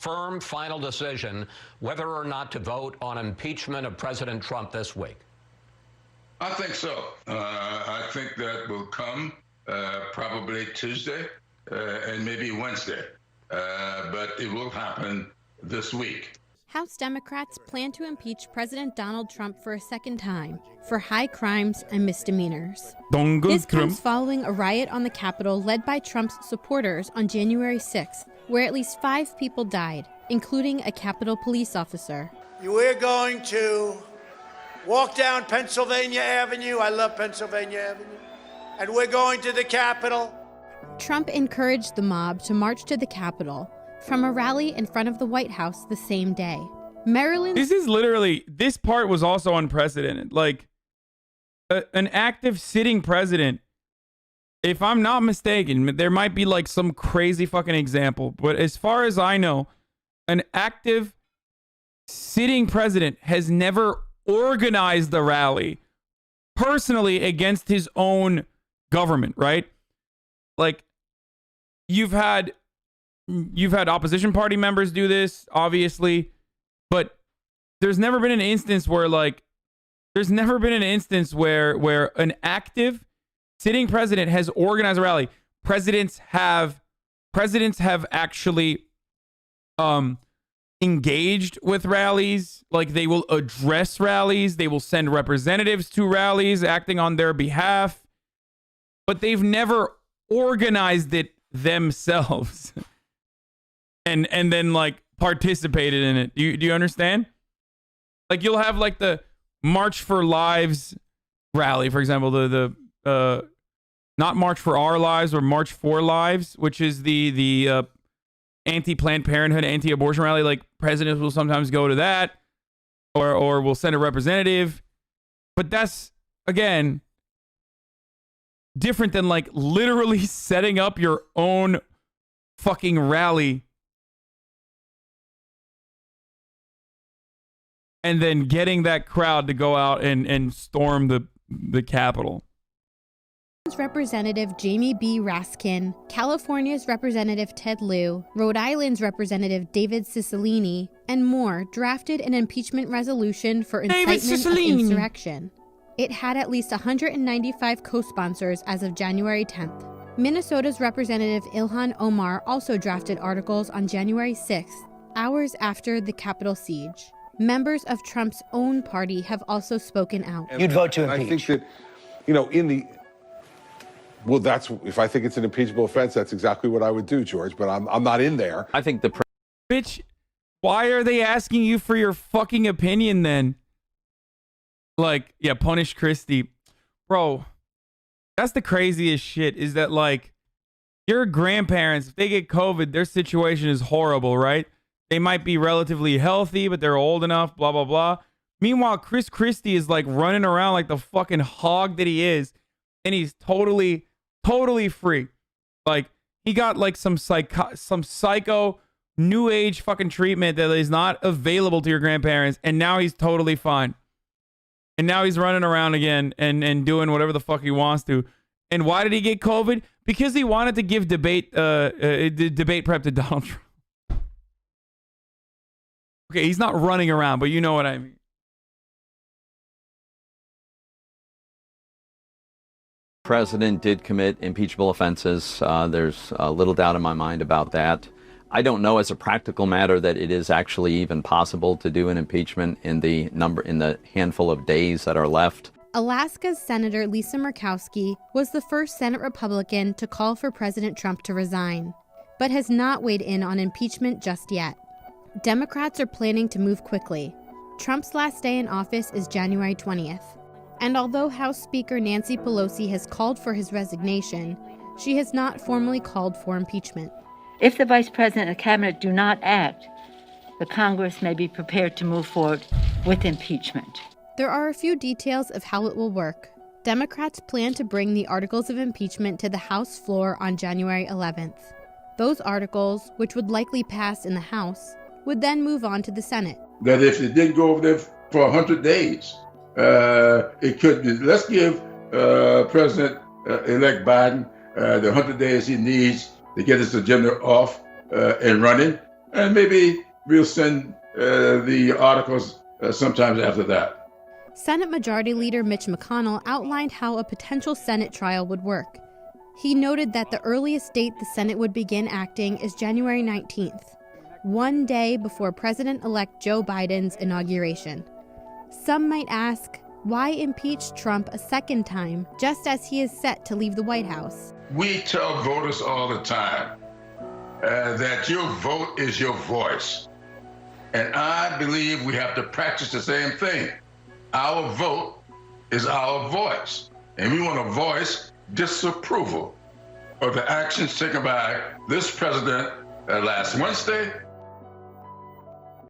firm final decision whether or not to vote on impeachment of President Trump this week? I think so. I think that will come probably Tuesday and maybe Wednesday, but it will happen this week. House Democrats plan to impeach President Donald Trump for a second time for high crimes and misdemeanors. This comes following a riot on the Capitol led by Trump's supporters on January 6th, where at least 5 people died, including a Capitol police officer. We're going to walk down Pennsylvania Avenue. I love Pennsylvania Avenue. And we're going to the Capitol. Trump encouraged the mob to march to the Capitol from a rally in front of the White House the same day. Maryland. This is literally, this part was also unprecedented. Like, an active sitting president, if I'm not mistaken, there might be like some crazy fucking example, but as far as I know, an active sitting president has never organized the rally personally against his own government, right? Like, you've had opposition party members do this, obviously, but there's never been an instance where where an active sitting president has organized a rally. Presidents have actually engaged with rallies. Like, they will address rallies, they will send representatives to rallies acting on their behalf, but they've never organized it themselves and then like participated in it. Do you understand? Like, you'll have like the March for Lives rally, for example, the not March for Our Lives or March for Lives, which is the anti-Planned Parenthood, anti-abortion rally. Like, presidents will sometimes go to that, or will send a representative, but that's, again, different than like literally setting up your own fucking rally and then getting that crowd to go out and storm the Capitol. Representative Jamie B. Raskin, California's Representative Ted Lieu, Rhode Island's Representative David Cicilline, and more drafted an impeachment resolution for incitement of insurrection. It had at least 195 co-sponsors as of January 10th. Minnesota's Representative Ilhan Omar also drafted articles on January 6th, hours after the Capitol siege. Members of Trump's own party have also spoken out. You'd vote to impeach. I think that, you know, well, that's, if I think it's an impeachable offense, that's exactly what I would do, George, but I'm not in there. I think bitch, why are they asking you for your fucking opinion then? Like, yeah, punish Christie. Bro, that's the craziest shit, is that, like, your grandparents, if they get COVID, their situation is horrible, right? They might be relatively healthy, but they're old enough, blah, blah, blah. Meanwhile, Chris Christie is, like, running around like the fucking hog that he is, and he's totally free. Like, he got, like, some psycho new age fucking treatment that is not available to your grandparents, and now he's totally fine. And now he's running around again and doing whatever the fuck he wants to. And why did he get COVID? Because he wanted to give debate prep to Donald Trump. Okay, he's not running around, but you know what I mean. President did commit impeachable offenses. There's little doubt in my mind about that. I don't know as a practical matter that it is actually even possible to do an impeachment in the handful of days that are left. Alaska's Senator Lisa Murkowski was the first Senate Republican to call for President Trump to resign, but has not weighed in on impeachment just yet. Democrats are planning to move quickly. Trump's last day in office is January 20th. And although House Speaker Nancy Pelosi has called for his resignation, she has not formally called for impeachment. If the Vice President and the Cabinet do not act, the Congress may be prepared to move forward with impeachment. There are a few details of how it will work. Democrats plan to bring the articles of impeachment to the House floor on January 11th. Those articles, which would likely pass in the House, would then move on to the Senate. That if it didn't go over there for 100 days, it could be, let's give President-elect Biden the 100 days he needs to get his agenda off and running. and maybe we'll send the articles sometimes after that. Senate Majority Leader Mitch McConnell outlined how a potential Senate trial would work. He noted that the earliest date the Senate would begin acting is January 19th, one day before President-elect Joe Biden's inauguration. Some might ask, why impeach Trump a second time, just as he is set to leave the White House? We tell voters all the time that your vote is your voice. And I believe we have to practice the same thing. Our vote is our voice. And we want to voice disapproval of the actions taken by this president last Wednesday